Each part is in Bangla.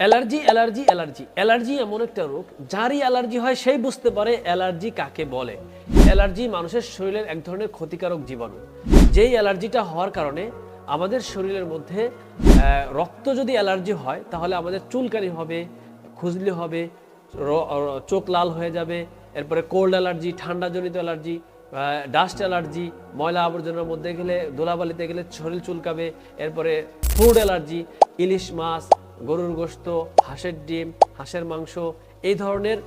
অ্যালার্জি অ্যালার্জি অ্যালার্জি অ্যালার্জি এমন একটা রোগ, যারই অ্যালার্জি হয় সেই বুঝতে পারে অ্যালার্জি কাকে বলে। অ্যালার্জি মানুষের শরীরের এক ধরনের ক্ষতিকারক জীবাণু, যেই অ্যালার্জিটা হওয়ার কারণে আমাদের শরীরের মধ্যে রক্ত যদি অ্যালার্জি হয় তাহলে আমাদের চুলকানি হবে, খুজলি হবে, চোখ লাল হয়ে যাবে। এরপরে কোল্ড অ্যালার্জি, ঠান্ডাজনিত অ্যালার্জি, ডাস্ট অ্যালার্জি, ময়লা আবর্জনার মধ্যে গেলে, ধুলাবালিতে গেলে শরীর চুলকাবে। এরপরে ফুড অ্যালার্জি, ইলিশ মাছ, গরুর গোশত, হাঁসের ডিম, হাঁসের মাংস, এই ধরনের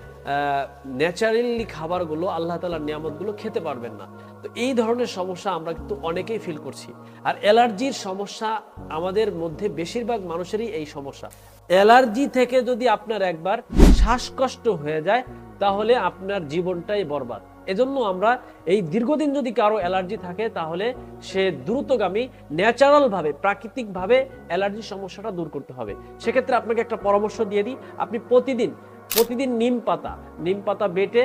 ন্যাচারালি খাবারগুলো, আল্লাহ তাআলার নিয়ামতগুলো খেতে পারবেন না। তো এই ধরনের সমস্যা আমরা কিন্তু অনেকেই ফিল করছি। আর অ্যালার্জির সমস্যা আমাদের মধ্যে বেশিরভাগ মানুষেরই এই সমস্যা। অ্যালার্জি থেকে যদি আপনার একবার শ্বাসকষ্ট হয়ে যায় তাহলে আপনার জীবনটাই বরবাদ। এজন্য আমরা এই দীর্ঘদিন যদি কারো অ্যালার্জি থাকে তাহলে সে দ্রুতগামী ন্যাচারালভাবে, প্রাকৃতিকভাবে অ্যালার্জির সমস্যাটা দূর করতে হবে। সেক্ষেত্রে আপনাকে একটা পরামর্শ দিয়ে দিই, আপনি প্রতিদিন নিম পাতা বেটে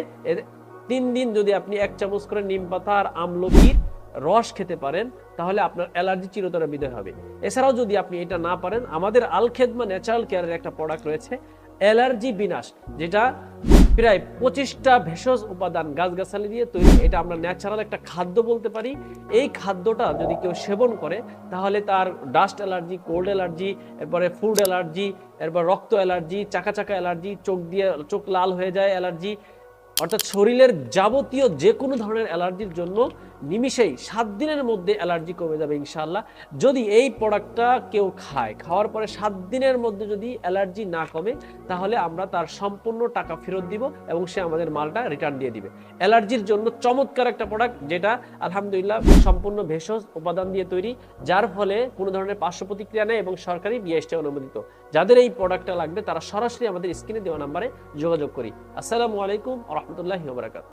3 দিন যদি আপনি 1 চামচ করে নিম পাতা আর আমলকির রস খেতে পারেন তাহলে আপনার অ্যালার্জি চিরতরে বিদায় হবে। এছাড়াও যদি আপনি এটা না পারেন, আমাদের আল খেদমা ন্যাচারাল কেয়ারের একটা প্রোডাক্ট রয়েছে অ্যালার্জি বিনাশ, যেটা প্রায় 25টা ভেষজ উপাদান গাছগাছালি দিয়ে তৈরি। এটা আমরা ন্যাচারাল একটা খাদ্য বলতে পারি। এই খাদ্যটা যদি কেউ সেবন করে তাহলে তার ডাস্ট অ্যালার্জি, কোল্ড অ্যালার্জি, এরপরে ফুড অ্যালার্জি, এরপর রক্ত অ্যালার্জি, চাকা অ্যালার্জি, চোখ লাল হয়ে যায় অ্যালার্জি, অর্থাৎ শরীরের যাবতীয় যে কোনো ধরনের অ্যালার্জির জন্য নিমিষেই 7 দিনের মধ্যে অ্যালার্জি কমে যাবে ইনশাআল্লাহ। যদি এই প্রোডাক্টটা কেউ খাওয়ার পরে 7 দিনের মধ্যে যদি অ্যালার্জি না কমে তাহলে আমরা তার সম্পূর্ণ টাকা ফেরত দিব এবং সে আমাদের মালটা রিটার্ন দিয়ে দিবে। অ্যালার্জির জন্য চমৎকার একটা প্রোডাক্ট, যেটা আলহামদুলিল্লাহ সম্পূর্ণ ভেষজ উপাদান দিয়ে তৈরি, যার ফলে কোনো ধরনের পার্শ্ব প্রতিক্রিয়া নেই এবং সরকারি বিএসটি অনুমোদিত। যাদের এই প্রোডাক্টটা লাগবে তারা সরাসরি আমাদের স্ক্রিনে দেওয়া নাম্বারে যোগাযোগ করি। আসসালামু আলাইকুম ওয়া রাহমাতুল্লাহি ওয়া বারাকাতুহু।